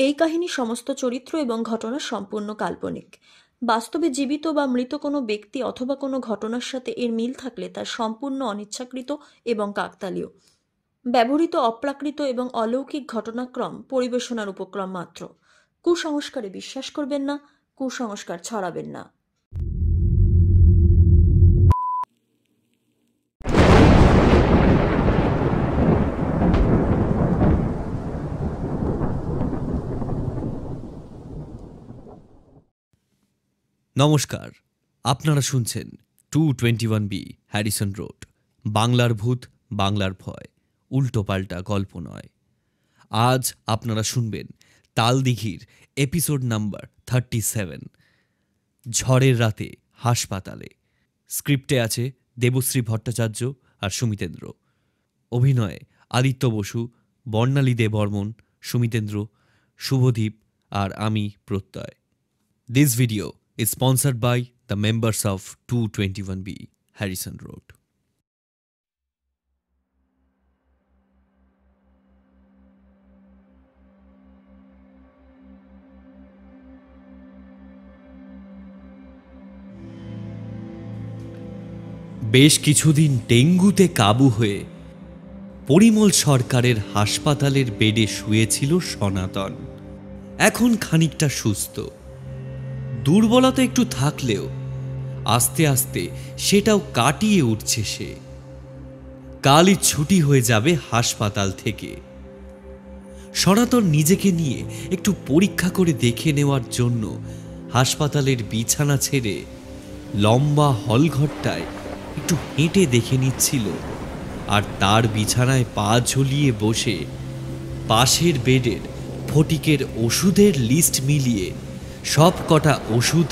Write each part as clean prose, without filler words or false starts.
এই কাহিনীর সমস্ত চরিত্র এবং ঘটনা সম্পূর্ণ কাল্পনিক। বাস্তবে জীবিত বা মৃত কোনো ব্যক্তি অথবা কোনো ঘটনার সাথে এর মিল থাকলে তা সম্পূর্ণ অনিচ্ছাকৃত এবং কাকতালীয়। ব্যবহৃত অপ্রাকৃত এবং অলৌকিক ঘটনাক্রম পরিবেশনার উপক্রম মাত্র। কুসংস্কারে বিশ্বাস করবেন না, কুসংস্কার ছড়াবেন না। নমস্কার, আপনারা শুনছেন 221B হ্যারিসন রোড, বাংলার ভূত বাংলার ভয়, উল্টোপাল্টা গল্প নয়। আজ আপনারা শুনবেন তালদিঘির এপিসোড নাম্বার 37, ঝড়ের রাতে হাসপাতালে। স্ক্রিপ্টে আছে দেবশ্রী ভট্টাচার্য আর সুমিতেন্দ্র। অভিনয়ে আদিত্য বসু, বর্ণালী দে বর্মন, সুমিতেন্দ্র, শুভদীপ আর আমি প্রত্যয়। This video is sponsored by the members of 221B Harrison Road. বেশ কিছুদিন ডেঙ্গুতে কাবু হয়ে পরিমল সরকারের হাসপাতালের বেডে শুয়েছিল সনাতন। এখন খানিকটা সুস্থ। দুর্বলতা একটু থাকলেও আস্তে আস্তে সেটাও কাটিয়ে উঠছে সে। কালই ছুটি হয়ে যাবে হাসপাতাল থেকে। সনাতন নিজেকে নিয়ে একটু পরীক্ষা করে দেখে নেওয়ার জন্য হাসপাতালের বিছানা ছেড়ে লম্বা হলঘরটায় একটু হেঁটে দেখে নিচ্ছিল, আর তার বিছানায় পা ঝুলিয়ে বসে পাশের বেডের ফটিকের ওষুধের লিস্ট মিলিয়ে সব কটা ওষুধ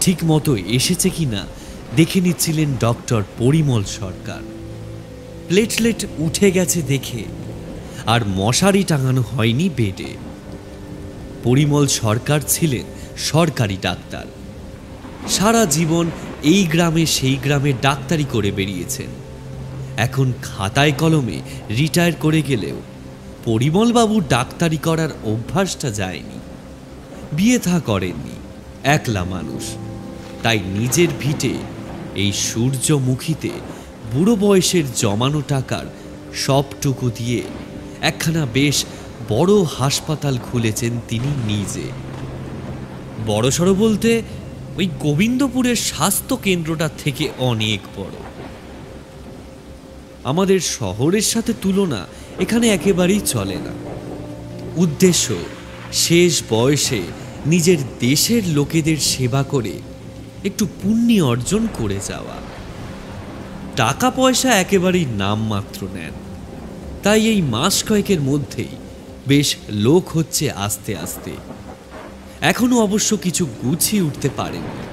ঠিকমতো এসেছে কিনা দেখে নিচ্ছিলেন ডক্টর পরিমল সরকার। প্লেটলেট উঠে গেছে দেখে আর মশারি টাঙানো হয়নি বেডে। পরিমল সরকার ছিলেন সরকারি ডাক্তার। সারা জীবন এই গ্রামে সেই গ্রামে ডাক্তারি করে বেরিয়েছেন। এখন খাতায় কলমে রিটায়ার করে গেলেও পরিমলবাবু ডাক্তারি করার অভ্যাসটা যায়নি। বিয়ে থা করেননি, একলা মানুষ। তাই নিজের ভিটে এই সূর্যমুখীতে বুড়ো বয়সের জমানো টাকার সবটুকু দিয়ে একখানা বেশ বড় হাসপাতাল খুলেছেন তিনি নিজে। বড়সড় বলতে ওই গোবিন্দপুরের স্বাস্থ্য কেন্দ্রটা থেকে অনেক বড়। আমাদের শহরের সাথে তুলনা এখানে একেবারেই চলে না। উদ্দেশ্য শেষ বয়সে নিজের দেশের লোকেদের সেবা করে একটু পুণ্য অর্জন করে যাওয়া। টাকা পয়সা একেবারেই নামমাত্র নেন। তাই এই মাস কয়েকের মধ্যেই বেশ লোক হচ্ছে আস্তে আস্তে। এখনো অবশ্য কিছু গুছিয়ে উঠতে পারেননি।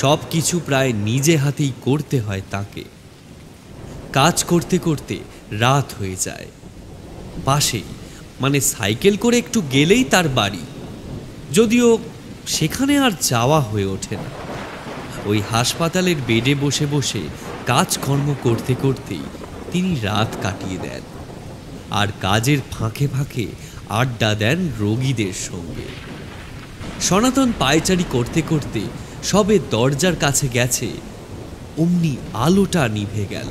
সব কিছু প্রায় নিজে হাতেই করতে হয় তাকে। কাজ করতে করতে রাত হয়ে যায়। পাশেই মানে সাইকেল করে একটু গেলেই তার বাড়ি, যদিও সেখানে আর যাওয়া হয়ে ওঠে না। ওই হাসপাতালের বেডে বসে বসে কাজকর্ম করতে করতেই তিনি রাত কাটিয়ে দেন, আর কাজের ফাঁকে ফাঁকে আড্ডা দেন রোগীদের সঙ্গে। সনাতন পায়চারি করতে করতে সবে দরজার কাছে গেছে, অমনি আলোটা নিভে গেল।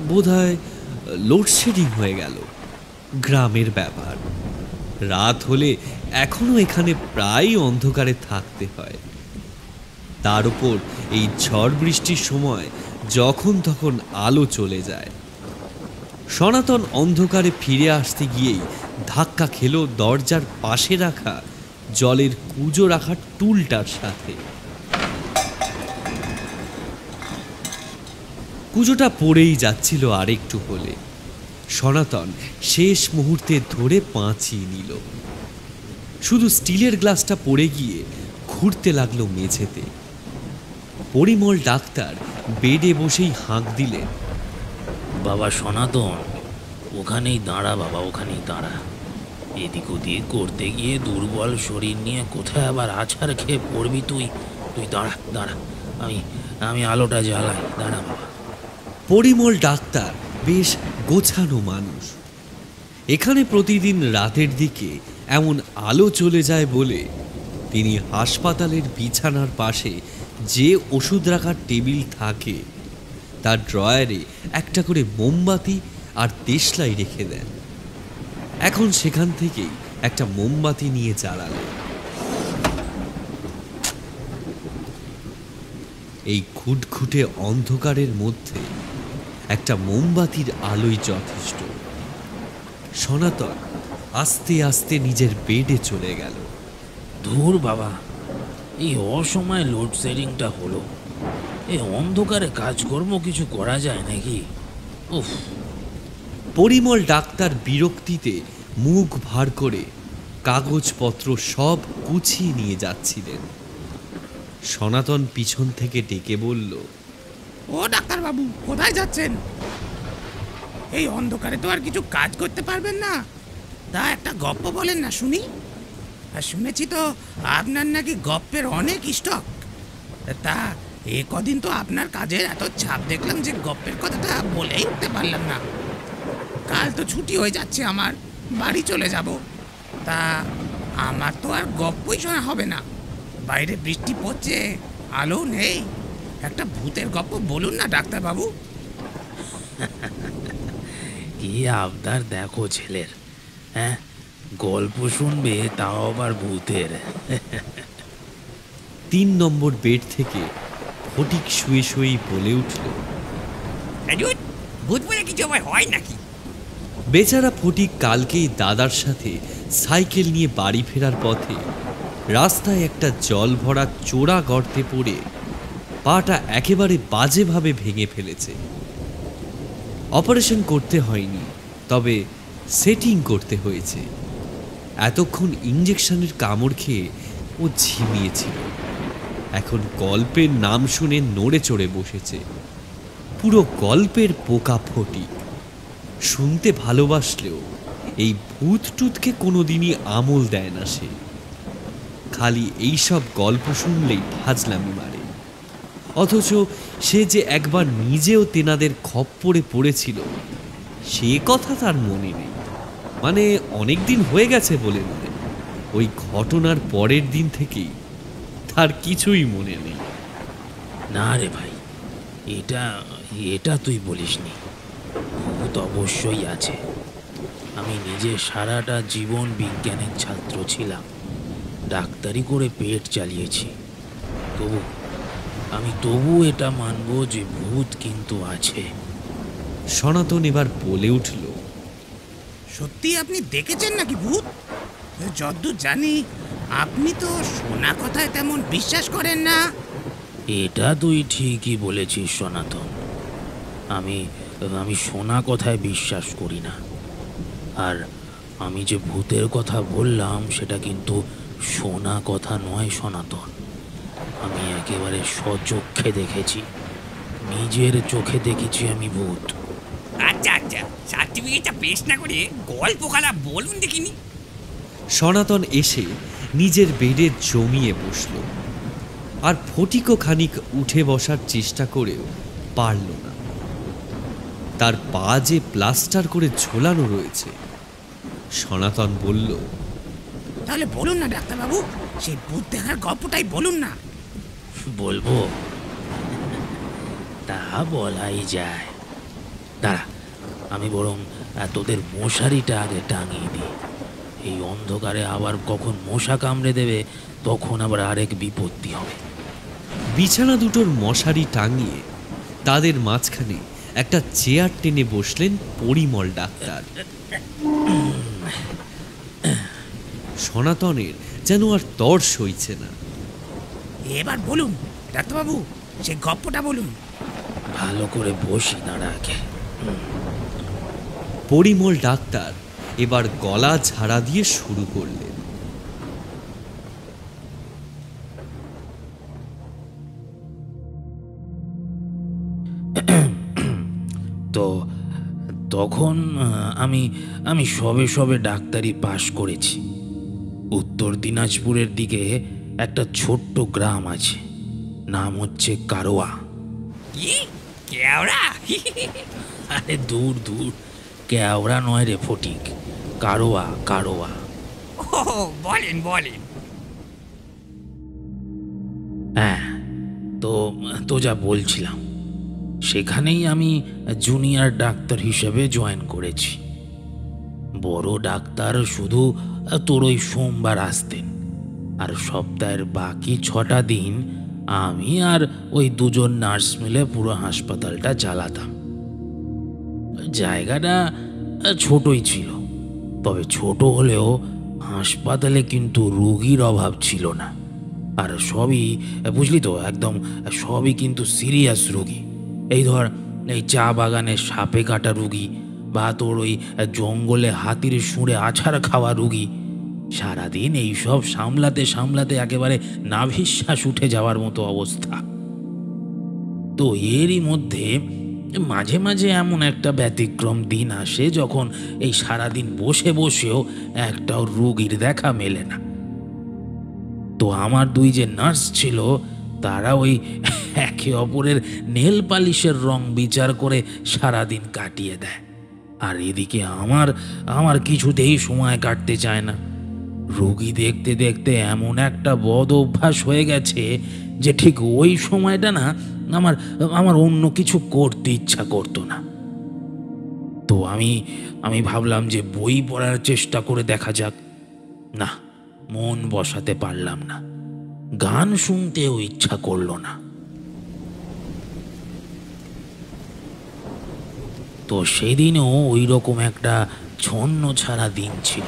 বোধহয় লোডশেডিং হয়ে গেল। গ্রামের ব্যাপার, রাত হলে এখনো এখানে প্রায় অন্ধকারে থাকতে হয়। তার উপর এই ঝড় বৃষ্টির সময় যখন তখন আলো চলে যায়। সনাতন অন্ধকারে ফিরে আসতে গিয়েই ধাক্কা খেল দরজার পাশে রাখা জলের কুজো রাখা টুলটার সাথে। কুজোটা পড়েই যাচ্ছিল আরেকটু হলে। সনাতন শেষ মুহূর্তে ধরে পাঁচিয়ে নিল। শুধু স্টিলের গ্লাসটা পড়ে গিয়ে ঘুরতে লাগলো মেঝেতে। পরিমল ডাক্তার বেডে বসেই হাঁক দিলেন, বাবা সনাতন, ওখানেই দাঁড়া বাবা, ওখানেই দাঁড়া। এদিক ওদিক করতে গিয়ে দুর্বল শরীর নিয়ে কোথায় আবার আছাড় খেয়ে পড়বি তুই। তুই দাঁড়া দাঁড়া, আমি আলোটা জ্বালাই, দাঁড়া বাবা। পরিমল ডাক্তার বেশ গোছানো মানুষ। এখানে প্রতিদিন রাতের দিকে এমন আলো চলে যায় বলে তিনি হাসপাতালের বিছানার পাশে যে ওষুধ রাখার টেবিল থাকে তার ড্রয়ারে একটা করে মোমবাতি আর দেশলাই রেখে দেন। এখন সেখান থেকেই একটা মোমবাতি নিয়ে জ্বালালেন। এই ঘুটঘুটে অন্ধকারের মধ্যে একটা মোমবাতির আলোই যথেষ্ট। সনাতন আস্তে আস্তে নিজের বেডে চলে গেল। ধুর বাবা, এই অসময়ে লোডশেডিংটা হলো। এই অন্ধকারে কাজকর্ম কিছু করা যায় নাকি? উফ। পরিমল ডাক্তার বিরক্তিতে মুখ ভার করে কাগজপত্র সব গুছিয়ে নিয়ে যাচ্ছিলেন। সনাতন পিছন থেকে ডেকে বলল, ও ডাক্তারবাবু, কোথায় যাচ্ছেন? এই অন্ধকারে তো আর কিছু কাজ করতে পারবেন না। তা একটা গপ্প বলেন না শুনি। আর শুনেছি তো আপনার নাকি গপ্পের অনেক স্টক। তা এ কদিন তো আপনার কাজের এত চাপ দেখলাম যে গপ্পের কথাটা বলেই উঠতে পারলাম না। কাল তো ছুটি হয়ে যাচ্ছে আমার, বাড়ি চলে যাব। তা আমার তো আর গপ্পই শোনা হবে না। বাইরে বৃষ্টি পড়ছে, আলো নেই। একটা ভূতের গপ্প বলুন না ডাক্তারবাবু। কি আবদার দেখো ছেলের! হ্যাঁ, গল্প শুনবে, তাও আবার ভূতের। 3 নম্বর বেড থেকে ফটিক শুয়ে শুয়েই বলে উঠল, ভূত বলে কিছু আমার হয় নাকি? বেচারা ফটিক কালকেই দাদার সাথে সাইকেল নিয়ে বাড়ি ফেরার পথে রাস্তায় একটা জল ভরা চোরা গর্তে পড়ে পাটা একেবারে বাজেভাবে ভেঙে ফেলেছে। অপারেশন করতে হয়নি, তবে সেটিং করতে হয়েছে। এতক্ষণ ইঞ্জেকশনের কামড় খেয়ে ও ঝিমিয়েছিল। এখন গল্পের নাম শুনে নড়ে চড়ে বসেছে। পুরো গল্পের পোকা ফটিক। শুনতে ভালোবাসলেও এই ভূত টুতকে কোনোদিনই আমল দেয় না সে। খালি এইসব গল্প শুনলেই ফাজলামি মারে। অথচ সে যে একবার নিজেও তেনাদের খপ্পরে পড়েছিল সে কথা তার মনে নেই। মানে অনেক দিন হয়ে গেছে বলে নয়, ওই ঘটনার পরের দিন থেকেই তার কিছুই মনে নেই। না রে ভাই, এটা এটা তুই বলিসনি। ভূত অবশ্যই আছে। আমি নিজে সারাটা জীবন বিজ্ঞানের ছাত্র ছিলাম, ডাক্তারি করে পেট চালিয়েছি। তবু এটা মানবো যে ভূত কিন্তু আছে। সনাতন এবার বলে উঠল, সত্যি আপনি দেখেছেন নাকি ভূত? যদ্দূর জানি আপনি তো শোনা কথায় তেমন বিশ্বাস করেন না। এটা তুই ঠিকই বলেছিস সনাতন। আমি শোনা কথায় বিশ্বাস করি না। আর আমি যে ভূতের কথা বললাম সেটা কিন্তু শোনা কথা নয় সনাতন। আমি একেবারে স্বচক্ষে দেখেছি, নিজের চোখে দেখেছি আমি ভূত। আচ্ছা আচ্ছা, সার্টিফিকেটটা পেশ না করে গল্প করা বলুন দেখিনি। সনাতন এসে নিজের বেডে জমিয়ে বসল। আর ফটিকও খানিক উঠে বসার চেষ্টা করেও পারল না। তার পা যে প্লাস্টার করে ঝোলানো রয়েছে। সনাতন বলল, তাহলে বলুন না ডাক্তারবাবু, সেই ভূত দেখার গল্পটাই বলুন না। বলবো? তা বলাই যায়। দাঁড়া, আমি বরং তোদের মশারিটা আগে টাঙিয়ে দিই। এই অন্ধকারে আবার কখন মশা কামড়ে দেবে, তখন আবার আরেক বিপত্তি হবে। বিছানা দুটোর মশারি টাঙিয়ে তাদের মাঝখানে একটা চেয়ার টেনে বসলেন পরিমল ডাক্তার। সনাতনের যেন আর তর সইছে না। এবার বলুন ডাক্তারবাবু, সেই গল্পটা বলুন। ভালো করে বসি, দাঁড়া আগে। পরিমল ডাক্তার এবার গলা ঝাড়া দিয়ে শুরু করলেন। তো তখন আমি সবে ডাক্তারি পাশ করেছি। উত্তর দিনাজপুরের দিকে একটা ছোট্ট গ্রাম আছে, নাম হচ্ছে কারোয়া। কি কেওড়া? আরে দূর দূর, কেওড়া নয় রে ফটিক, কারোয়া। ও বলেন বলেন। হ্যাঁ, তো তো যা বলছিলাম, সেখানেই আমি জুনিয়র ডাক্তার হিসেবে জয়েন করেছি। বড় ডাক্তার শুধু তোর ওই সোমবার আসতেন, আর সপ্তাহের বাকি 6টা দিন আমি আর ওই দুজন নার্স মিলে পুরো হাসপাতালটা চালাতাম। জায়গাটা ছোটই ছিল, তবে ছোট হলেও হাসপাতালে কিন্তু রোগীর অভাব ছিল না। আর সবই বুঝলি তো, একদম সবই কিন্তু সিরিয়াস রোগী। এই ধর, এই চা বাগানে সাপে কাটা রুগী, বা তোর ওই জঙ্গলে হাতির সুরে আছাড় খাওয়া রুগী। সারাদিন এইসব সামলাতে সামলাতে একেবারে নাভিশ্বাস উঠে যাওয়ার মতো অবস্থা। তো এরই মধ্যে মাঝে মাঝে এমন একটা ব্যতিক্রম দিন আসে যখন এই সারাদিন বসে বসেও একটাও রুগীর দেখা মেলে না। তো আমার দুই যে নার্স ছিল, তারা ওই একে অপরের নেল পালিশের রং বিচার করে সারাদিন কাটিয়ে দেয়। আর এদিকে আমার আমার কিছুতেই সময় কাটতে চায় না। রোগী দেখতে দেখতে এমন একটা বদ অভ্যাস হয়ে গেছে যে ঠিক ওই সময়টা না আমার আমার অন্য কিছু করতে ইচ্ছা করতো না। তো আমি ভাবলাম যে বই পড়ার চেষ্টা করে দেখা যাক। না, মন বসাতে পারলাম না, গান শুনতেও ইচ্ছা করলো না। তো সেদিনও ওই রকম একটা ছন্ন ছাড়া দিন ছিল।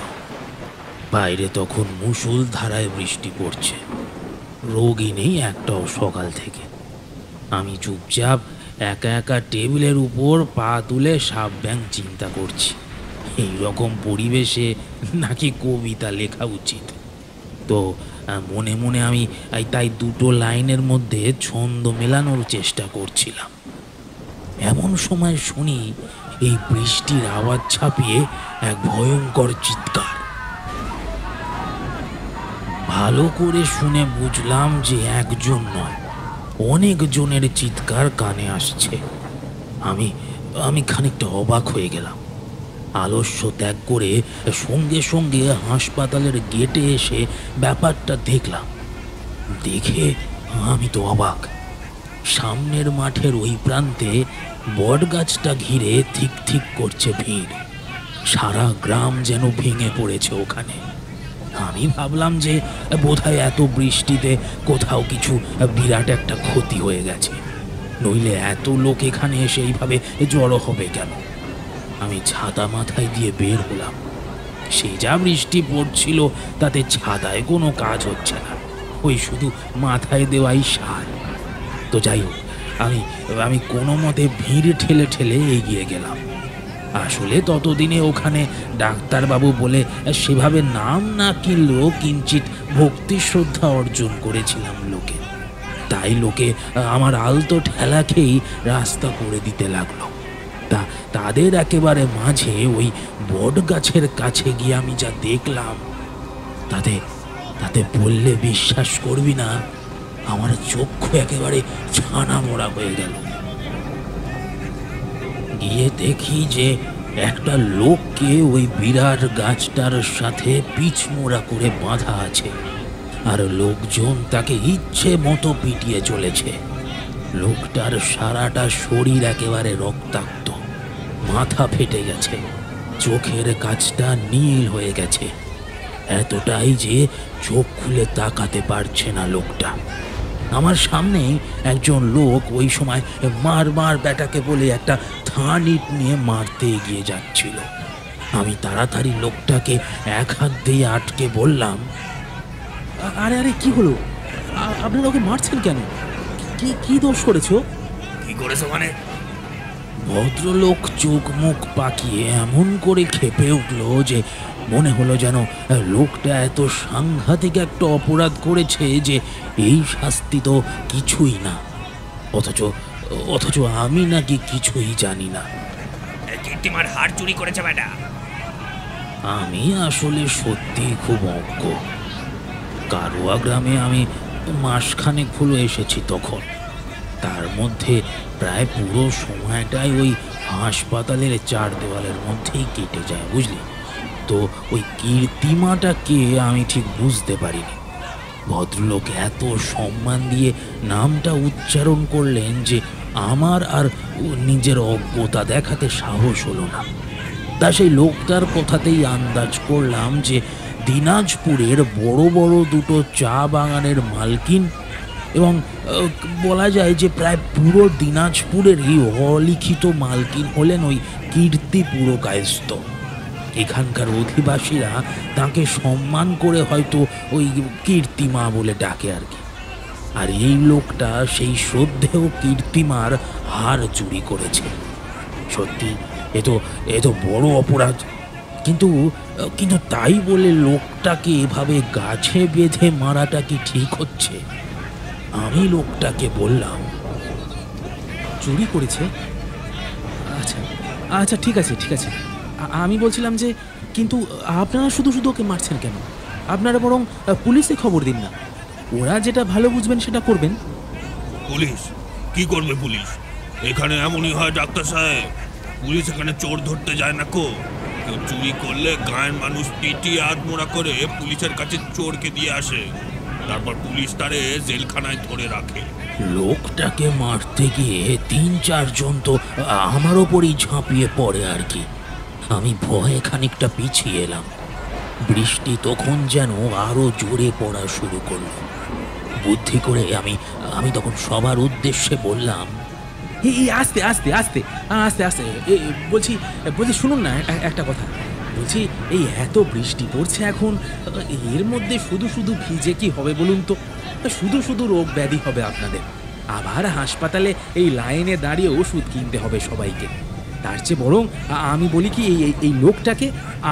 বাইরে তখন মুষল ধারায় বৃষ্টি পড়ছে, রোগী নেই একটাও সকাল থেকে। আমি চুপচাপ একা একা টেবিলের উপর পা তুলে সাপ ব্যাং চিন্তা করছি, এই রকম পরিবেশে নাকি কবিতা লেখা উচিত। তো মনে মনে আমি তাই দুটো লাইনের মধ্যে ছন্দ মেলানোর চেষ্টা করছিলাম। এমন সময় শুনি এই বৃষ্টির আওয়াজ ছাপিয়ে এক ভয়ঙ্কর চিৎকার। ভালো করে শুনে বুঝলাম যে একজন নয়, অনেক জনের চিৎকার কানে আসছে। আমি খানিকটা অবাক হয়ে গেলাম। আলস্য ত্যাগ করে সঙ্গে সঙ্গে হাসপাতালের গেটে এসে ব্যাপারটা দেখলাম। দেখে আমি তো অবাক। সামনের মাঠের ওই প্রান্তে বটগাছটা ঘিরে ঠিক ঠিক করছে ভিড়। সারা গ্রাম যেন ভেঙে পড়েছে ওখানে। আমি ভাবলাম যে বোধহয় এত বৃষ্টিতে কোথাও কিছু বিরাট একটা ক্ষতি হয়ে গেছে, নইলে এত লোক এখানে এসে এইভাবে জড়ো হবে কেন। আমি ছাতা মাথায় দিয়ে বের হলাম। সে যা বৃষ্টি পড়ছিল তাতে ছাতায় কোনো কাজ হচ্ছে না, ওই শুধু মাথায় দেওয়াই সার। তো যাই হোক, আমি কোনো মতে ভিড় ঠেলে ঠেলে এগিয়ে গেলাম। আসলে ততদিনে ওখানে ডাক্তারবাবু বলে সেভাবে নাম না কিনলেও কিঞ্চিত ভক্তি শ্রদ্ধা অর্জন করেছিলাম লোকে। তাই লোকে আমার আলতো ঠেলা খেয়েই রাস্তা করে দিতে লাগলো। তাদের একেবারে মাঝে ওই বট গাছের কাছে গিয়ে আমি যা দেখলাম, তাতে বললে বিশ্বাস করবি না, আমার চক্ষু একেবারে ছানা মোড়া হয়ে গেল। গিয়ে দেখি যে একটা লোককে ওই বিরাট গাছটার সাথে পিছমোড়া করে বাঁধা আছে, আর লোকজন তাকে ইচ্ছে মতো পিটিয়ে চলেছে। লোকটার সারাটা শরীর একেবারে রক্তাক্ত, মাথা ফেটে গেছে, চোখের কাছটা নীল হয়ে গেছে, এতটাই যে চোখ খুলে তাকাতে পারছে না লোকটা। আমার সামনেই একজন লোক ওই সময় মার মার ব্যাটাকে বলে একটা থান ইট নিয়ে মারতে এগিয়ে যাচ্ছিল। আমি তাড়াতাড়ি লোকটাকে এক হাত দিয়ে আটকে বললাম, আরে আরে কি হলো? আপনারা ওকে মারছেন কেন? কি কি দোষ করেছো? কি করেছো মানে? ভদ্রলোক চোখ মুখ পাকিয়ে এমন করে খেপে উঠলো যে মনে হলো যেন লোকটা এত সাংঘাতিক একটা অপরাধ করেছে যে এই শাস্তি তো কিছুই না, অথচ আমি নাকি কিছুই জানি না। কীর্তিমার হার চুরি করেছে বেটা। আমি আসলে সত্যি খুব অজ্ঞ। কারুয়া গ্রামে আমি মাসখানেক হলো এসেছি তখন। তার মধ্যে প্রায় পুরো সময়টাই ওই হাসপাতালের চার দেওয়ালের মধ্যেই কেটে যায়, বুঝলি। তো ওই কীর্তিমাটাকে আমি ঠিক বুঝতে পারিনি। ভদ্রলোক এত সম্মান দিয়ে নামটা উচ্চারণ করলেন যে আমার আর নিজের অজ্ঞতা দেখাতে সাহস হলো না। তা সেই লোকটার কথাতেই আন্দাজ করলাম যে দিনাজপুরের বড় বড় দুটো চা বাগানের মালকিন, এবং বলা যায় যে প্রায় পুরো দিনাজপুরেরই অলিখিত মালকিন হলেন ওই কীর্তি পুরকায়স্থ। এখানকার অধিবাসীরা তাকে সম্মান করে হয়তো ওই কীর্তিমা বলে ডাকে আর কি। আর এই লোকটা সেই শ্রদ্ধেয় কীর্তিমার হার চুরি করেছে। সত্যি এ তো বড় অপরাধ। কিন্তু কিন্তু তাই বলে লোকটাকে এভাবে গাছে বেঁধে মারাটা কি ঠিক হচ্ছে? আমি লোকটাকে বললাম, চুরি করেছে? আচ্ছা আচ্ছা, ঠিক আছে ঠিক আছে। আমি বলছিলাম যে, কিন্তু আপনারা শুধু শুধু ওকে মারছেন কেন? আপনারা বরং পুলিশে খবর দিন না, ওরা যেটা ভালো বুঝবেন সেটা করবেন। পুলিশ কি করবে? পুলিশ এখানে এমনই হয় ডাক্তার সাহেব, পুলিশ এখানে চোর ধরতে যায় না কো। কেউ চুরি করলে গায়ের মানুষ পিটিয়ে আধমোড়া করে পুলিশের কাছে চোরকে দিয়ে আসে, তারপর পুলিশ তারে জেলখানায় ধরে রাখে। লোকটাকে মারতে গিয়ে ৩-৪ জন তো আমার ওপরই ঝাঁপিয়ে পড়ে আর কি। আমি ভয়ে খানিকটা পিছিয়ে এলাম। বৃষ্টি তখন যেন আরো জোরে পড়া শুরু করলো। বুদ্ধি করে আমি তখন সবার উদ্দেশ্যে বললাম, এই আস্তে আস্তে আস্তে আস্তে আস্তে বলছি বলছি শুনুন না একটা কথা। বলছি, এই এত বৃষ্টি পড়ছে এখন, এর মধ্যে শুধু শুধু ভিজে কি হবে বলুন তো? শুধু শুধু রোগ ব্যাধি হবে আপনাদের, আবার হাসপাতালে এই লাইনে দাঁড়িয়ে ওষুধ কিনতে হবে সবাইকে। তার চেয়ে বরং আমি বলি কি, এই লোকটাকে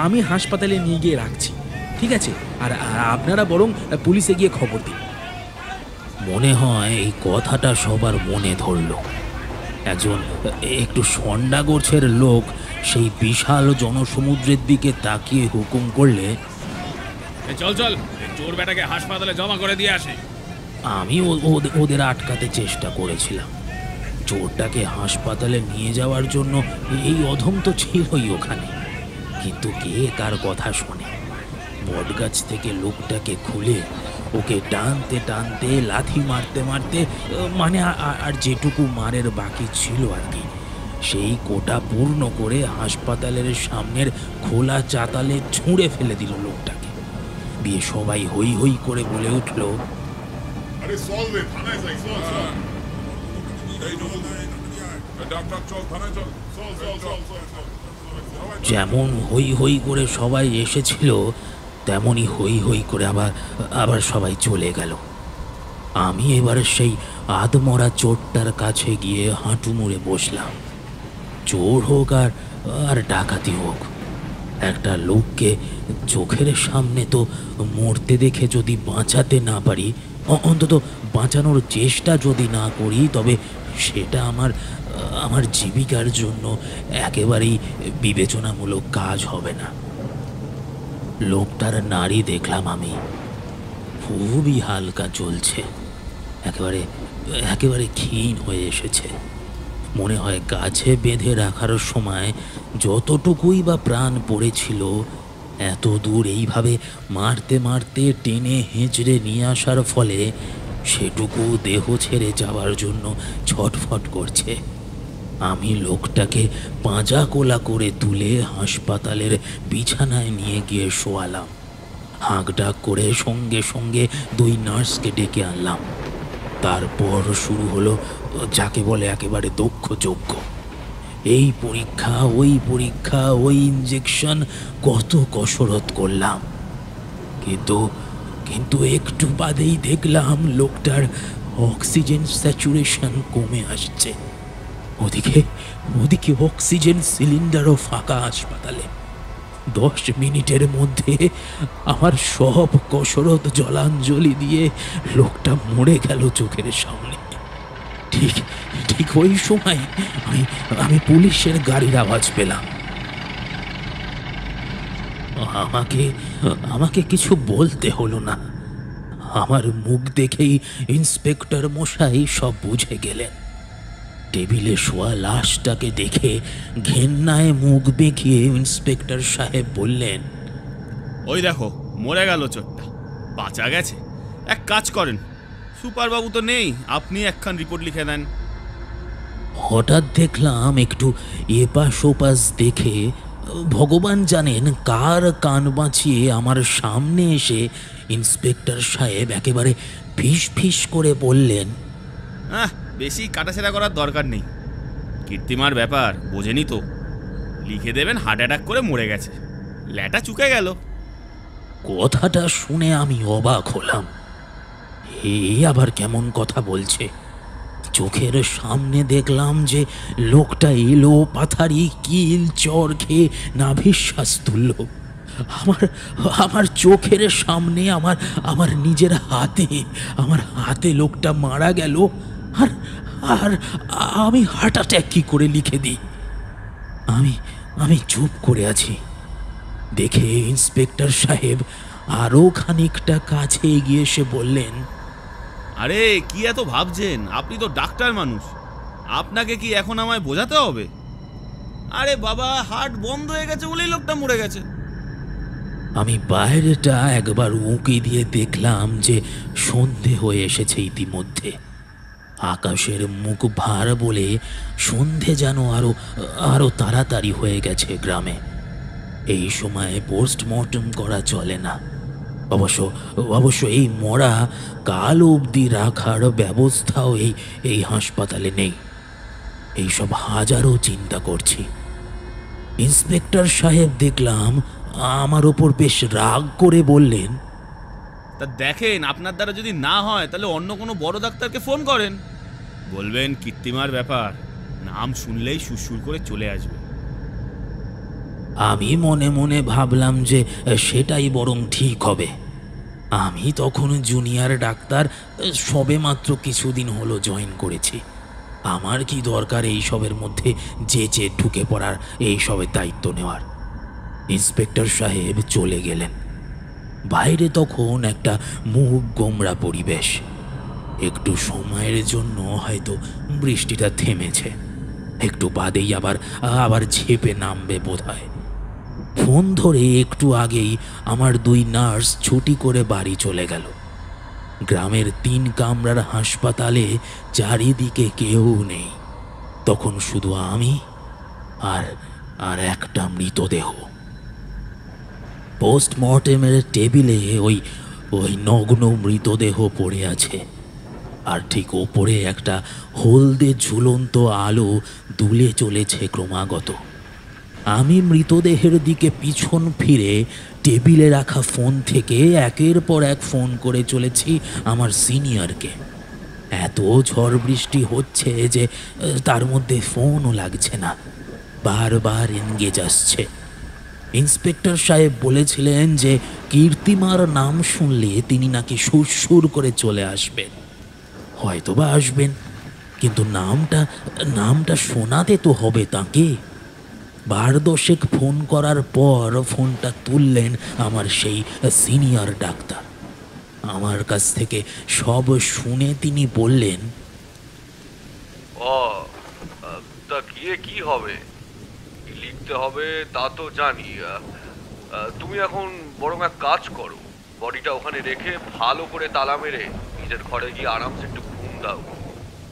আমি হাসপাতালে নিয়ে গিয়ে রাখছি, ঠিক আছে? আর আপনারা বরং পুলিশে গিয়ে খবর দিন। মনে হয় এই কথাটা সবার মনে ধরলো। একজন একটু সন্ডা গোছের লোক সেই বিশাল জনসমুদ্রের দিকে তাকিয়ে হুকুম করলে, চল চল, চোর বেটাকে হাসপাতালে জমা করে দিয়ে আসে। আমি ওদের আটকাতে চেষ্টা করেছিলাম। চোরটাকে হাসপাতালে নিয়ে যাওয়ার জন্য এই অধম তো ছিলই ওখানে, কিন্তু কে কার কথা শোনে। বটগাছ থেকে লোকটাকে খুলে ওকে টানতে টানতে লাথি মারতে মারতে, মানে আর যেটুকু মারের বাকি ছিল আর কি, সেই কোটা পূর্ণ করে হাসপাতালের সামনের খোলা চাতালে ছুঁড়ে ফেলে দিল লোকটাকে। দিয়ে সবাই হই হই করে বলে উঠল, আরে চল রে, থানায় যাই, চল চল। এই নমুন, ডাক্তার চল, থানায় চল, চল চল চল চল। যেমন হই হই করে সবাই এসেছিল তেমনই হই হই করে আবার সবাই চলে গেল। আমি এবার সেই আধমরা চোরটার কাছে গিয়ে হাঁটু মুড়ে বসলাম। চোর হোক আর ডাকাতি হোক, একটা লোককে চোখের সামনে তো মরতে দেখে যদি বাঁচাতে না পারি, অন্তত বাঁচানোর চেষ্টা যদি না করি, তবে সেটা আমার জীবিকার জন্য একেবারেই বিবেচনামূলক কাজ হবে না। লোকটার নাড়ি দেখলাম আমি, খুবই হালকা চলছে, একেবারে ক্ষীণ হয়ে এসেছে। মনে হয় গাছে বেঁধে রাখার সময় যতটুকুই বা প্রাণ পড়েছিল, এত দূর এইভাবে মারতে মারতে টেনে হেঁচড়ে নিয়ে আসার ফলে সেটুকু দেহ ছেড়ে যাওয়ার জন্য ছটফট করছে। আমি লোকটাকে পাঁজা কোলা করে তুলে হাসপাতালের বিছানায় নিয়ে গিয়ে শোয়ালাম। হাঁকডাক করে সঙ্গে সঙ্গে 2 নার্সকে ডেকে আনলাম। তারপর শুরু হলো যাকে বলে একেবারে দক্ষ যজ্ঞ। এই পরীক্ষা, ওই ইঞ্জেকশন, কত কসরত করলাম। কিন্তু একটু বাদেই দেখলাম লোকটার অক্সিজেন স্যাচুরেশন কমে আসছে। ওদিকে অক্সিজেন সিলিন্ডারও ফাঁকা হাসপাতালে। 10 মিনিটের মধ্যে আমার সব কসরত জলাঞ্জলি দিয়ে লোকটা মরে গেল চোখের সামনে। ঠিক ওই সময় আমি পুলিশের গাড়ির আওয়াজ পেলাম। আমাকে কিছু বলতে হলো না, আমার মুখ দেখেই ইন্সপেক্টর মশাই সব বুঝে গেলেন। টেবিলে শোয়া লাশটাকে দেখে ঘেন্নায় মুখ বেঁকিয়ে ইন্সপেক্টর সাহেব বললেন, ওই দেখো মরে গেল চোরটা, বাঁচা গেছে। এক কাজ করেন, সুপারবাবু তো নেই, আপনি একখান রিপোর্ট লিখে দেন। হঠাৎ দেখলাম একটু এপাশ ওপাশ দেখে, ভগবান জানেন কার কান বাঁচিয়ে আমার সামনে এসে ইন্সপেক্টর সাহেব একেবারে ফিস ফিস করে বললেন, বেশি কাটাছেড়া করার দরকার নেই, কীর্তিমার ব্যাপার বোঝেনি তো, লিখে দেবেন হার্ট অ্যাটাক করে মরে গেছে, ল্যাটা চুকে গেল। কথাটা শুনে আমি অবাক হলাম। এ আবার কেমন কথা বলছে? চোখের সামনে দেখলাম যে লোকটা এলো পাথারি কিল চর খেয়ে নাভিশ্বাস তুলল। আমার চোখের সামনে আমার নিজের হাতে লোকটা মারা গেল, আর আর আমি হার্ট অ্যাটাক কি করে লিখে দিই? আমি চুপ করে আছি। দেখে ইন্সপেক্টর সাহেব আরও খানিকটা কাছে এগিয়ে এসে বললেন, আরে কি এত ভাবছেন, আপনি তো ডাক্তার মানুষ, আপনাকে কি এখন আমায় বোঝাতে হবে? আরে বাবা, হার্ট বন্ধ হয়ে গেছে বলেই লোকটা মরে গেছে। আমি বাইরেটা একবার উঁকি দিয়ে দেখলাম যে সন্ধে হয়ে এসেছে ইতিমধ্যে। আকাশের মুখ ভার বলে সন্ধে যেন আরো তাড়াতাড়ি হয়ে গেছে গ্রামে। এই সময়ে পোস্টমর্টম করা চলে না। অবশ্য এই মরা কাল অবধি রাখার ব্যবস্থাও এই হাসপাতালে নেই। এইসব হাজারো চিন্তা করছি। ইন্সপেক্টর সাহেব দেখলাম আমার ওপর বেশ রাগ করে বললেন, তা দেখেন, আপনার দ্বারা যদি না হয় তাহলে অন্য কোনো বড় ডাক্তারকে ফোন করেন, বলবেন কীর্তিমার ব্যাপার, নাম শুনলেই সুরসুর করে চলে আসবে। আমি মনে মনে ভাবলাম যে সেটাই বরং ঠিক হবে। আমি তখন জুনিয়র ডাক্তার, সবেমাত্র কিছুদিন হলো জয়েন করেছি। আমার কি দরকার এইসবের মধ্যে যে ঢুকে পড়ার, এইসবের দায়িত্ব নেওয়ার। ইন্সপেক্টর সাহেব চলে গেলেন। বাইরে তখন একটা মুখ গোমরা পরিবেশ। একটু সময়ের জন্য হয়তো বৃষ্টিটা থেমেছে, একটু বাদেই আবার ঝেপে নামবে বোধহয়। ফোন ধরে একটু আগেই আমার 2 নার্স ছুটি করে বাড়ি চলে গেল। গ্রামের 3 কামরার হাসপাতালে চারিদিকে কেউ নেই, তখন শুধু আমি আর একটা মৃতদেহ। পোস্টমর্টেমের টেবিলে ওই নগ্ন মৃতদেহ পড়ে আছে, আর ঠিক ওপরে একটা হলদে ঝুলন্ত আলো দুলে চলেছে ক্রমাগত। আমি মৃতদেহের দিকে পিছন ফিরে টেবিলে রাখা ফোন থেকে একের পর এক ফোন করে চলেছি আমার সিনিয়রকে। এত ঝড় বৃষ্টি হচ্ছে যে তার মধ্যে ফোনও লাগছে না, বারবার এনগেজ আসছে। ইন্সপেক্টর সাহেব বলেছিলেন যে কীর্তিমার নাম শুনলে তিনি নাকি সুরসুর করে চলে আসবেন। হয়তোবা আসবেন, কিন্তু নামটা শোনাতে তো হবে তাকে। 12 ফোন করার পর ফোনটা তুললেন আমার সেই সিনিয়র ডাক্তার। আমার কাছ থেকে সব শুনে তিনি বললেন, তা গিয়ে কি হবে, লিখতে হবে তা তো জানি। তুমি এখন বরং এক কাজ করো, বডিটা ওখানে রেখে ভালো করে তালা মেরে নিজের ঘরে গিয়ে আরামসে একটু ঘুম দাও।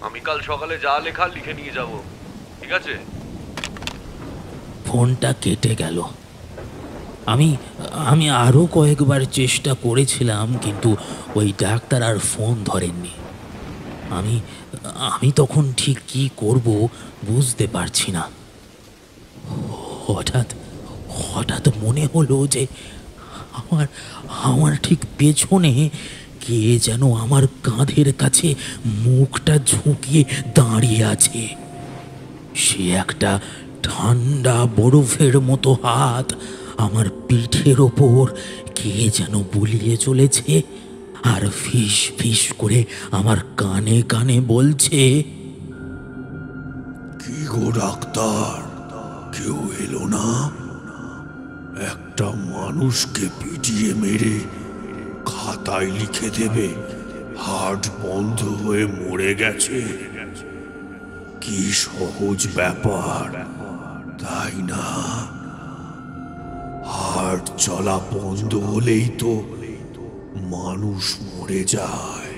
আমি কাল সকালে যা লেখা লিখে নিয়ে যাব, ঠিক আছে? ফোনটা কেটে গেল। আমি আরও কয়েকবার চেষ্টা করেছিলাম, কিন্তু ওই ডাক্তার আর ফোন ধরেননি। আমি তখন ঠিক কি করব বুঝতে পারছি না। হঠাৎ মনে হলো যে আমার ঠিক পেছনে কে যেন আমার কাঁধের কাছে মুখটা ঝুঁকিয়ে দাঁড়িয়ে আছে। সে একটা ঠান্ডা বরফের মতো হাত আমার পিঠের ওপর কে যেন বুলিয়ে চলেছে, আর ফিস ফিস করে আমার কানে কানে বলছে, কি গো ডাক্তার, কেউ এলো না? একটা মানুষকে পিটিয়ে মেরে খাতায় লিখে দেবে হার্ট বন্ধ হয়ে মরে গেছে। কি সহজ ব্যাপার, তাই না? হার্ট হার্ট চলা বন্ধ হলেই তো মানুষ মরে যায়।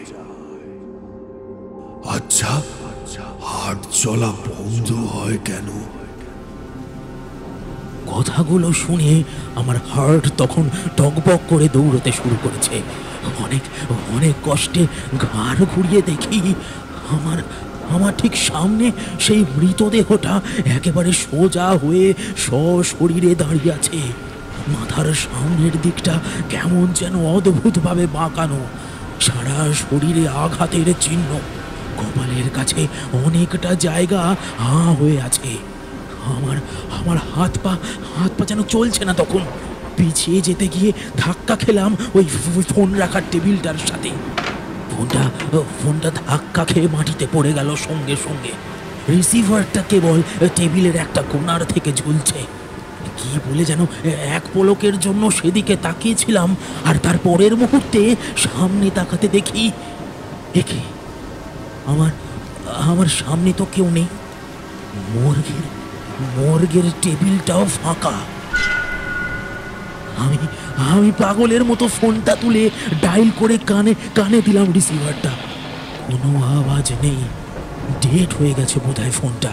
আচ্ছা, হার্ট চলা বন্ধ হয় কেন? কথাগুলো শুনে আমার হার্ট তখন টকবক করে দৌড়তে শুরু করেছে। অনেক অনেক কষ্টে ঘাড় ঘুরিয়ে দেখি আমার আমার ঠিক সামনে সেই মৃতদেহটা একেবারে সোজা হয়ে সশরীরে দাঁড়িয়ে আছে। মাথার সামনের দিকটা কেমন যেন অদ্ভুতভাবে বাঁকানো, সারা শরীরে আঘাতের চিহ্ন, কপালের কাছে অনেকটা জায়গা হয়ে আছে। আমার আমার হাত পা যেন চলছে না। তখন পিছিয়ে যেতে গিয়ে ধাক্কা খেলাম ওই ফোন রাখার টেবিলটার সাথে। ফোনটা ধাক্কা খেয়ে মাটিতে পড়ে গেল সঙ্গে সঙ্গে। রিসিভারটা কেবল টেবিলের একটা কোণার থেকে ঝুলছে। কি বলে যেন এক পলকের জন্য সেদিকে তাকিয়েছিলাম, আর তার পরের মুহূর্তে সামনে তাকাতে দেখি একে আমার সামনে তো কেউ নেই। মর্গের টেবিলটাও ফাঁকা। আমি পাগলের মতো ফোনটা তুলে ডায়াল করে কানে দিলাম রিসিভারটা। কোনো আওয়াজ নেই, ডেড হয়ে গেছে বোধহয় ফোনটা।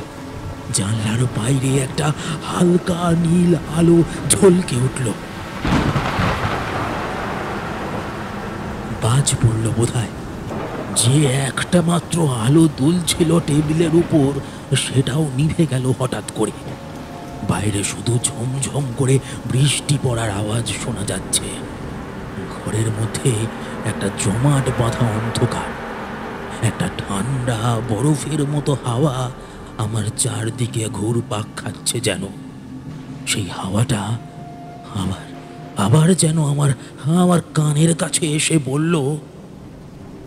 জানলার বাইরে একটা হালকা নীল আলো ঝলকে উঠল। বাজ পড়ল বোধহয়। যে একটা মাত্র আলো দুলছিল টেবিলের উপর, সেটাও নিভে গেল হঠাৎ করে। বাইরে শুধু ঝমঝম করে বৃষ্টি পড়ার আওয়াজ শোনা যাচ্ছে। ঘরের মধ্যে একটা জমাট বাঁধা অন্ধকার, একটা ঠান্ডা বরফের মতো হাওয়া আমার চারদিকে ঘুরপাক খাচ্ছে যেন। সেই হাওয়াটা আবার যেন আমার কানের কাছে এসে বলল,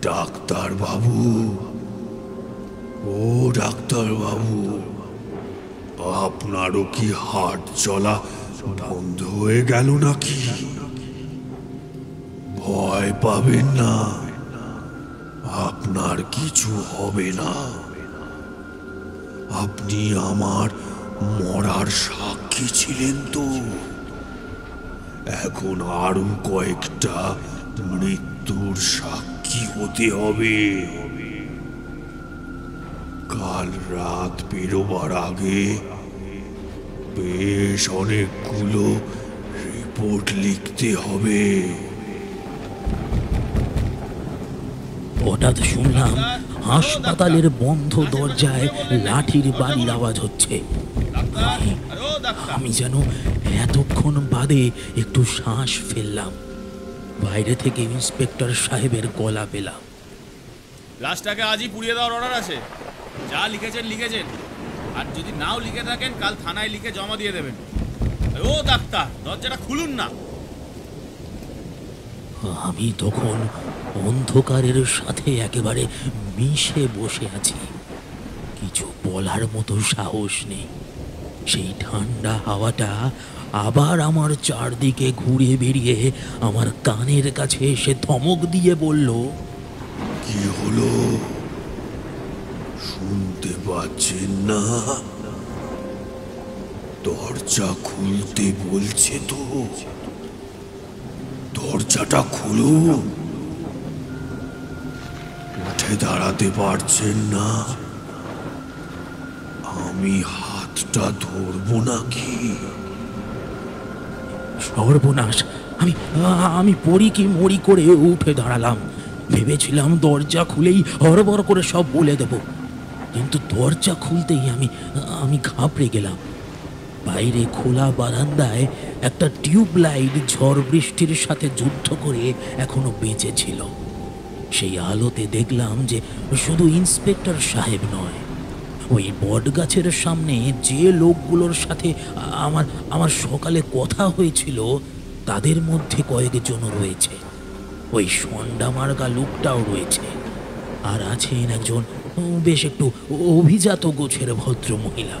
ডাক্তার বাবু, ও ডাক্তার বাবু, আপনারও কি হার্ট চলা বন্ধ হয়ে গেল নাকি? ভয় পাবেন না, আপনার কিছু হবে না। আপনি আমার মরার সাক্ষী ছিলেন তো। এখন আরো কয়েকটা মৃত্যুর সাক্ষী হতে হবে। কাল রাত বেরোবার আগে বেশ অনেকগুলো রিপোর্ট লিখতে হবে। হঠাৎ শুনলাম হাসপাতালের বন্ধ দরজায় লাঠির বাড়ির আওয়াজ হচ্ছে। আমি যেন এতক্ষণ বাদে একটু শ্বাস ফেললাম। বাইরে থেকে ইন্সপেক্টর সাহেবের গলা পেলাম। লাশটাকে আজই পুড়িয়ে দেওয়ার অর্ডার আছে। যা লিখেছেন, আর যদি নাও লিখে থাকেন কাল থানায় লিখে জমা দিয়ে দেবেন। ও ডাক্তার, দরজাটা খুলুন না। আমি তখন অন্ধকারের সাথে একেবারে মিশে বসে আছি। কিছু বলার মতো সাহস নেই। সেই ঠান্ডা হাওয়াটা আবার আমার চারদিকে ঘুরে বেরিয়ে আমার কানের কাছে এসে ধমক দিয়ে বলল, কি হলো? শুনতে পাচ্ছেন না? দরজা খুলতে বলছে তো। দরজাটা খুলুন। উঠে দাঁড়াতে পারছেন না? আমি হাতটা ধরবো নাকি? সর্বনাশ! আমি পড়ি কি মরি করে উঠে দাঁড়ালাম। ভেবেছিলাম দরজা খুলেই হড়বড় করে সব বলে দেব, কিন্তু দরজা খুলতেই আমি ঘাবড়ে গেলাম। বাইরে খোলা বারান্দায় একটা টিউবলাইট ঝড় বৃষ্টির সাথে যুদ্ধ করে এখনো বেঁচে ছিল। সেই আলোতে দেখলাম যে শুধু ইন্সপেক্টর সাহেব নয়, ওই বটগাছের সামনে যে লোকগুলোর সাথে আমার সকালে কথা হয়েছিল তাদের মধ্যে কয়েকজন রয়েছে। ওই সন্ডা মার্গা লোকটাও রয়েছে, আর আছেন একজন বেশ একটু অভিজাত গোছের ভদ্র মহিলা।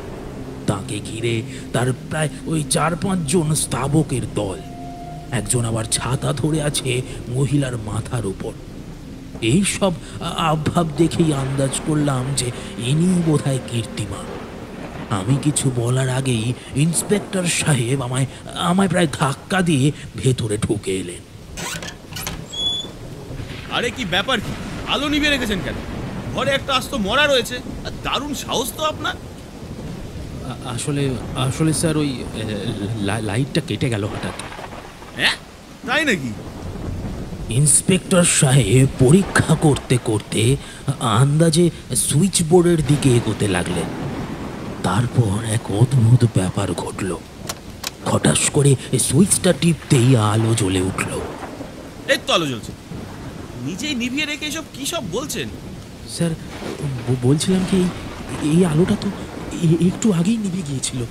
তাকে ঘিরে তার প্রায় ওই 4-5 জন স্তাবকের দল। একজন আবার ছাতা ধরে আছে মহিলার মাথার উপর। এই সব আভাব দেখেই আন্দাজ করলাম যে ইনি বোধহয় কীর্তিমা। আমি কিছু বলার আগেই ইন্সপেক্টর সাহেব আমায় প্রায় ধাক্কা দিয়ে ভেতরে ঢুকে এলেন। আরে কি ব্যাপার, কি আলো নিভিয়ে রেখেছেন কেন? ঘরে একটা আস্ত মরা রয়েছে, আর দারুণ সাহস তো আপনার। আসলে আসলে স্যার ওই লাইটটা কেটে গেল হঠাৎ। হ্যাঁ, তাই নাকি? ইন্সপেক্টর সাহেব পরীক্ষা করতে করতে আন্দাজে সুইচ বোর্ডের দিকে এগোতে লাগলেন। তারপর এক অদ্ভুত ব্যাপার ঘটল। হঠাৎ করে সুইচটা টিপতেই আলো জ্বলে উঠল। এই তো আলো জ্বলছে, নিজেই নিভিয়ে রেখে এসব কি সব বলছেন? স্যার বলছিলাম কি, এই আলোটা তো একটু আগেই নিভে গিয়েছিল।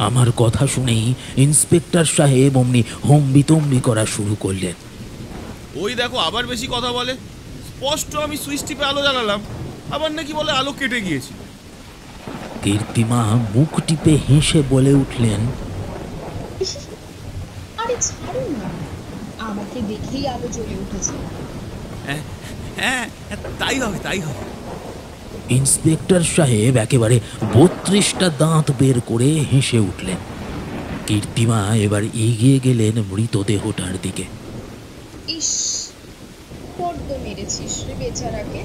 আমার কথা শুনেই ইন্সপেক্টর সাহেব অমনি হম্বিতম্বি করা শুরু করলেন। ওই দেখো আবার বেশি কথা বলে। স্পষ্ট আমি সুইচ টিপে আলো জ্বালালাম, আবার নাকি বলে আলো কেটে গিয়েছে। কীর্তিমা মুখ টিপে হেসে বলে উঠলেন, আরে ছাড়ুন না, আমাকে দেখেই আলো জ্বলে উঠেছে। হ্যাঁ হ্যাঁ, তাই হবে তাই হবে। ইন্সপেক্টর সাহেব একেবারে 32টা দাঁত বের করে হেসে উঠলেন। কীর্তিমা এবার এগিয়ে গেলেন মৃতদেহটার দিকে। ইস, বড্ড মেরেছিস রে বেচারাকে।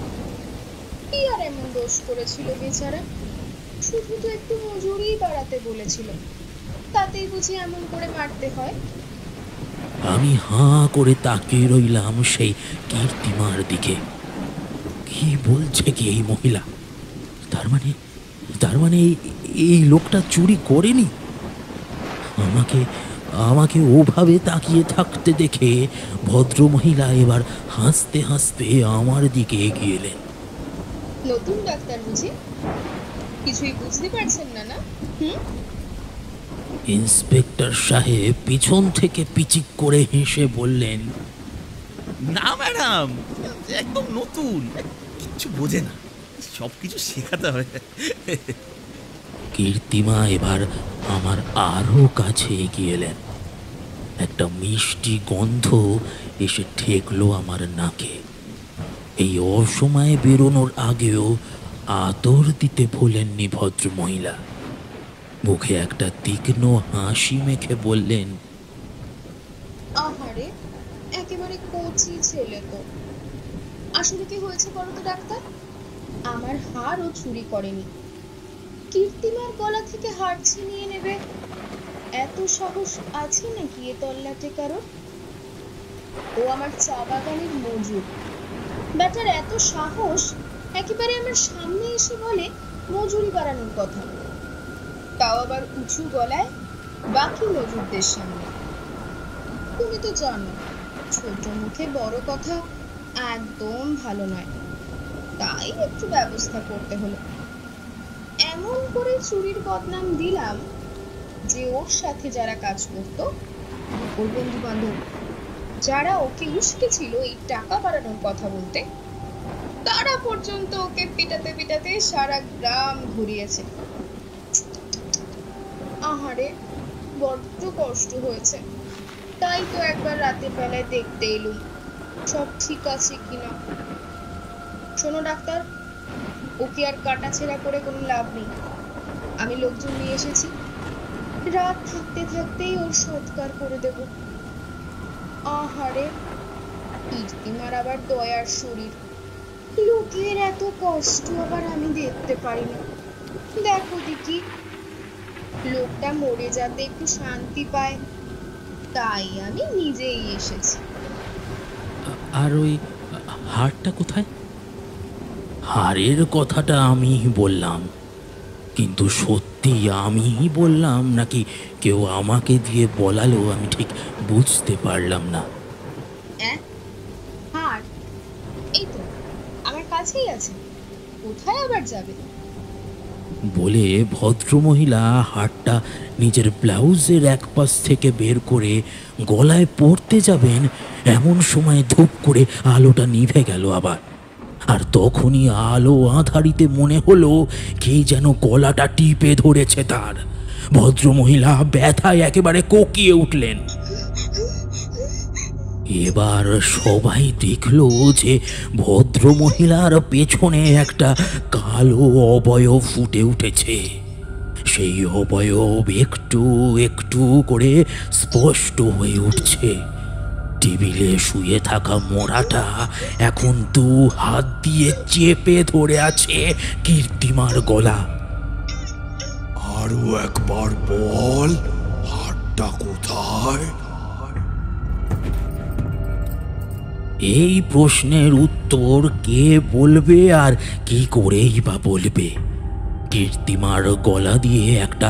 কি আর এমন দোষ করেছিল বেচারা? শুধু তো একটু মজুরি বাড়াতে বলেছিল, তাতেই বুঝি এমন করে মারতে হয়? আমি হাঁ করে তাকিয়ে রইলাম সেই কীর্তিমার দিকে। কি বলছে কি এই মহিলা? তার মানে এই লোকটা চুরি করেনি। আমাকে ওভাবে তাকিয়ে থাকতে দেখে ভদ্র মহিলা এবার হাসতে হাসতে আমার দিকে এগিয়ে এলেন। নতুন ডাক্তার বুঝি? কিছুই বুঝতে পারছেন না, না? ইন্সপেক্টর সাহেব পিছন থেকে পিচিক করে হেসে বললেন, না ম্যাডাম, একদম নতুন, কিছু বোঝে না, সব কিছু শেখাতে হয়। কীর্তিমা এবার আমার আরো কাছে এগিয়ে এলেন। একটা মিষ্টি গন্ধ এসে ঠেকলো আমার নাকে। এই অসময়ে বেরোনোর আগেও আদর দিতে ভোলেননি ভদ্র মহিলা। মুখে একটা তীক্ষ্ণ হাসি মেখে বললেন, আহারে, একেবারে কচি ছেলে তো। আসলে কি হয়েছে বলো তো ডাক্তার? আমার হার ও চুরি করেনি। কীর্তিমার গলা থেকে হার ছিনিয়ে নেবে এত সাহস আছে নাকি এ তল্লাটে কারো? ও আমার চা বাগানের মজুর। ব্যাটার এত সাহস, একেবারে আমার সামনে এসে বলে মজুরি বাড়ানোর কথা, তাও আবার উঁচু গলায় বাকি মজুরদের সামনে। তুমি তো জানো, ছোট মুখে বড় কথা একদম ভালো নয়, তাই একটু ব্যবস্থা করতে হলো। এমন করে চুরির বদনাম দিলাম যে ওর সাথে যারা কাজ করতো, ওর বন্ধু বান্ধব, যারা ওকে উস্কে ছিল এই টাকা বাড়ানোর কথা বলতে, তারা পর্যন্ত ওকে পিটাতে পিটাতে সারা গ্রাম ঘুরিয়েছে। আহারে, বড্ড কষ্ট হয়েছে। তাই তো একবার রাতের বেলায় দেখতে এলুম সব ঠিক আছে কিনা। শোনো ডাক্তার, ওকে আর কাটাছেঁড়া করে কোনো লাভ নেই। আমি লোকজন নিয়ে এসেছি, রাত থাকতে থাকতেই ওর সৎকার করে দেব। আহারে, কীর্তিমার আবার দয়ার শরীর, লোকের এত কষ্ট আবার আমি দেখতে পারি না। দেখো দেখি, লোকটা মরে যাতে একটু শান্তি পায়, তাই আমি নিজেই এসেছি। আর ওই হারটা কোথায়? হারের কথাটা আমি বললাম, কিন্তু সত্যি আমি বললাম নাকি কেউ আমাকে দিয়ে বলালো আমি ঠিক বুঝতে পারলাম না। হার এই তো আমার কাছেই আছে, কোথায় আবার যাবে? বলে ভদ্রমহিলা হারটা নিজের ব্লাউজের এক পাশ থেকে বের করে গলায় পরতে যাবেন, এমন সময় ধূপ করে আলোটা নিভে গেল আবার। আর তখনই আলো আঁধারিতে মনে হলো কে যেন গলাটা টিপে ধরেছে তার। ভদ্রমহিলা ব্যথায় একেবারে কোকিয়ে উঠলেন। এবার সবাই দেখলো যে ভদ্রমহিলার পেছনে একটা কালো অবয়ব ফুটে উঠেছে। সেই অবয়ব একটু একটু করে স্পষ্ট হয়ে উঠছে। টেবিলে শুয়ে থাকা মোড়াটা এখন 2 হাত দিয়ে চেপে ধরে আছে কীর্তিমার গলা। আরো একবার বল, হাতটা কোথায়? এই প্রশ্নের উত্তর কে বলবে আর কি করেই বা বলবে? কীর্তিমার গলা দিয়ে একটা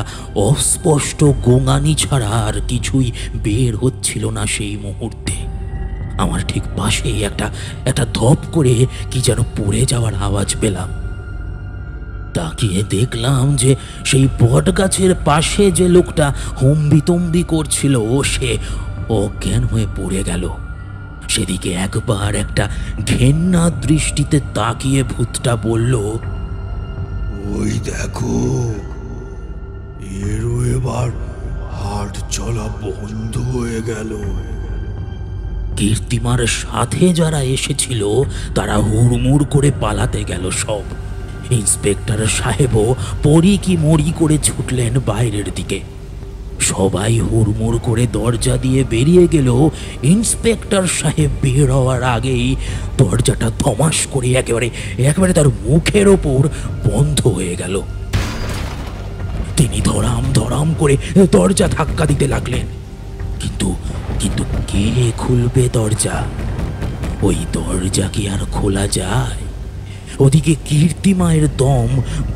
অস্পষ্ট গোঙানি ছাড়া আর কিছুই বের হচ্ছিল না সেই মুহূর্তে। আমার ঠিক পাশেই একটা ধপ করে কি যেন পড়ে যাওয়ার আওয়াজ পেলাম। তাকিয়ে দেখলাম যে সেই বটগাছের পাশে যে লোকটা হম্বিতম্বি করছিল সে অজ্ঞান হয়ে পড়ে গেল। সেদিকে একবার একটা ঘেন্না দৃষ্টিতে তাকিয়ে ভূতটা বলল, ওই দেখো, এরও এবার হাট চলা বন্ধ হয়ে গেল। কীর্তিমার সাথে যারা এসেছিল তারা হুড়মুড় করে পালাতে গেল সব। ইন্সপেক্টর সাহেবও পরি কি মরি করে ছুটলেন বাইরের দিকে। সবাই হুড়মুড় করে দরজা দিয়ে বেরিয়ে গেল। ইন্সপেক্টর সাহেব বের হওয়ার আগেই দরজাটা ধমাস করে একেবারে তার মুখের ওপর বন্ধ হয়ে গেল। তিনি ধরাম ধরাম করে দরজা ধাক্কা দিতে লাগলেন, কিন্তু কিন্তু কে খুলবে দরজা? ওই দরজা কি আর খোলা যায়? ওদিকে কীর্তিমায়ের দম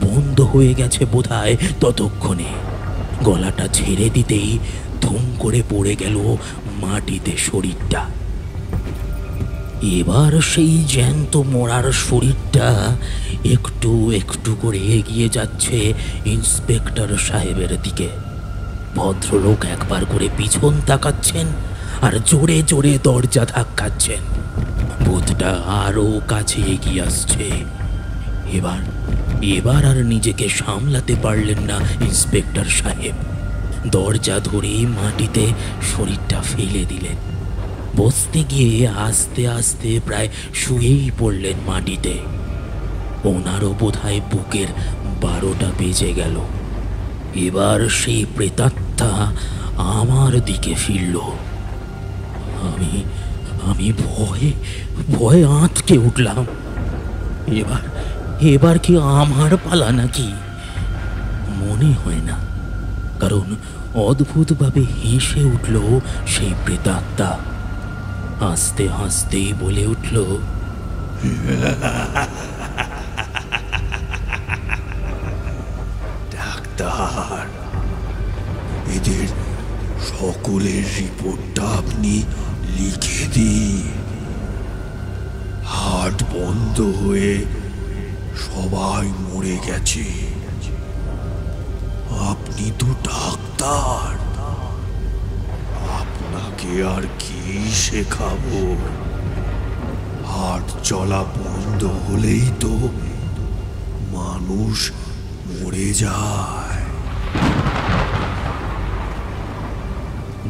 বন্ধ হয়ে গেছে বোধহয় ততক্ষণে। গলাটা ছেড়ে দিতেই ধুম করে পড়ে গেল মাটিতে শরীরটা। এবার সেই জ্যান্ত মরার শরীরটা একটু একটু করে এগিয়ে যাচ্ছে ইন্সপেক্টর সাহেবের দিকে। ভদ্রলোক একবার করে পিছন তাকাচ্ছেন আর জোরে জোরে দরজা ধাক্কাচ্ছেন। ভূতটা আরো কাছে এগিয়ে আসছে। এবার আর নিজেকে সামলাতে পারলেন না ইন্সপেক্টর সাহেব। দরজা ধরে মাটিতে শরীরটা ফেলে দিলেন। বসতে গিয়ে আস্তে আস্তে প্রায় শুয়েই পড়লেন মাটিতে। ওনারও বোধহয় বুকের 12টা বেজে গেল। এবার সেই প্রেতাত্মা আমার দিকে ফিরল। আমি ভয়ে আঁতকে উঠলাম। এবার কি আমার পালা নাকি? মনে হয় না, কারণ অদ্ভুতভাবে হেসে উঠল সেই প্রেতাত্মা। হাসতে হাসতেই বলে উঠল, ডাক্তার, এদের সকলের রিপোর্টটা আপনি লিখে দিন। হাট বন্ধ হয়ে সবাই মরে গেছে। আপনি তো ডাক্তার, আপনাকে আর কি শেখাবো? হাট চলা বন্ধ হলেই তো মানুষ মরে যায়।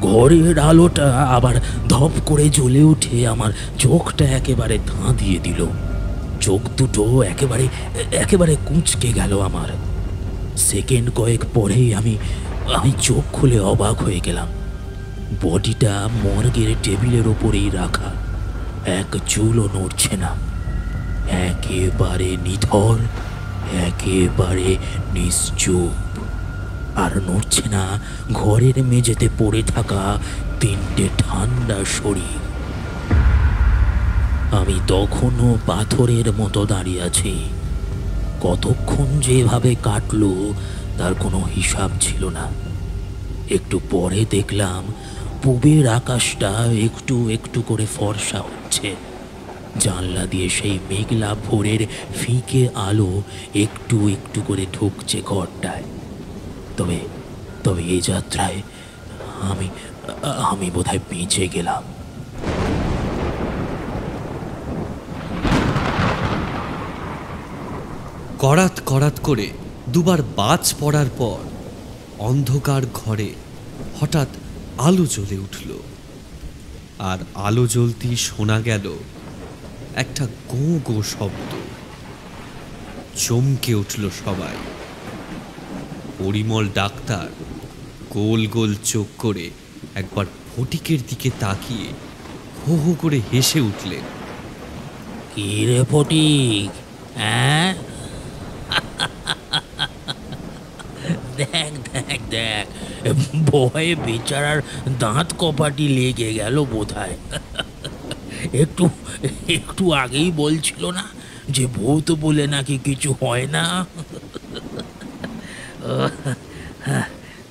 ঘরের আলোটা আবার ধপ করে জ্বলে উঠে আমার চোখটা একেবারে ধাঁধিয়ে দিল। চোখ দুটো একেবারে কুঁচকে গেল আমার। সেকেন্ড কয়েক পরেই আমি চোখ খুলে অবাক হয়ে গেলাম। বডিটা মর্গের টেবিলের ওপরেই রাখা, এক চুলও নড়ছে না। একেবারে নিথর, একেবারে নিশ্চুপ। আর নড়ছে না ঘরের মেঝেতে পড়ে থাকা 3টে ঠান্ডা শরীর। আমি তখনও পাথরের মতো দাঁড়িয়ে আছি। কতক্ষণ যেভাবে কাটলো তার কোনো হিসাব ছিল না। একটু পরে দেখলাম পূবের আকাশটা একটু একটু করে ফর্সা হচ্ছে। জানলা দিয়ে সেই মেঘলা ভোরের ফিকে আলো একটু একটু করে ঢুকছে ঘরটায়। তবে এই যাত্রায় আমি বোধহয় বেঁচে গেলাম। করাত করাত করে 2বার বাজ পড়ার পর অন্ধকার ঘরে হঠাৎ আলো জ্বলে উঠল। আর আলো জ্বলতেই শোনা গেল একটা গো গো শব্দ। চমকে উঠল সবাই। পরিমল ডাক্তার গোল গোল চোখ করে একবার ফটিকের দিকে তাকিয়ে হো হো করে হেসে উঠলেন। কি রে ফটিক, হ্যাঁ? দেখ দেখ দেখ, ভয়ে বেচারার দাঁত কপাটি লেগে গেল বোধহয়। একটু একটু আগেই বলছিল না যে ভূত বলে নাকি কিছু হয় না।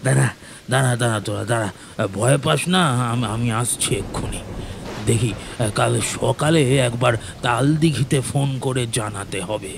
দাঁড়া দাঁড়া দাঁড়া, তোরা দাঁড়া, ভয় পাস না, আমি আসছি এক্ষুনি। দেখি কাল সকালে একবার তালদিঘিতে ফোন করে জানাতে হবে।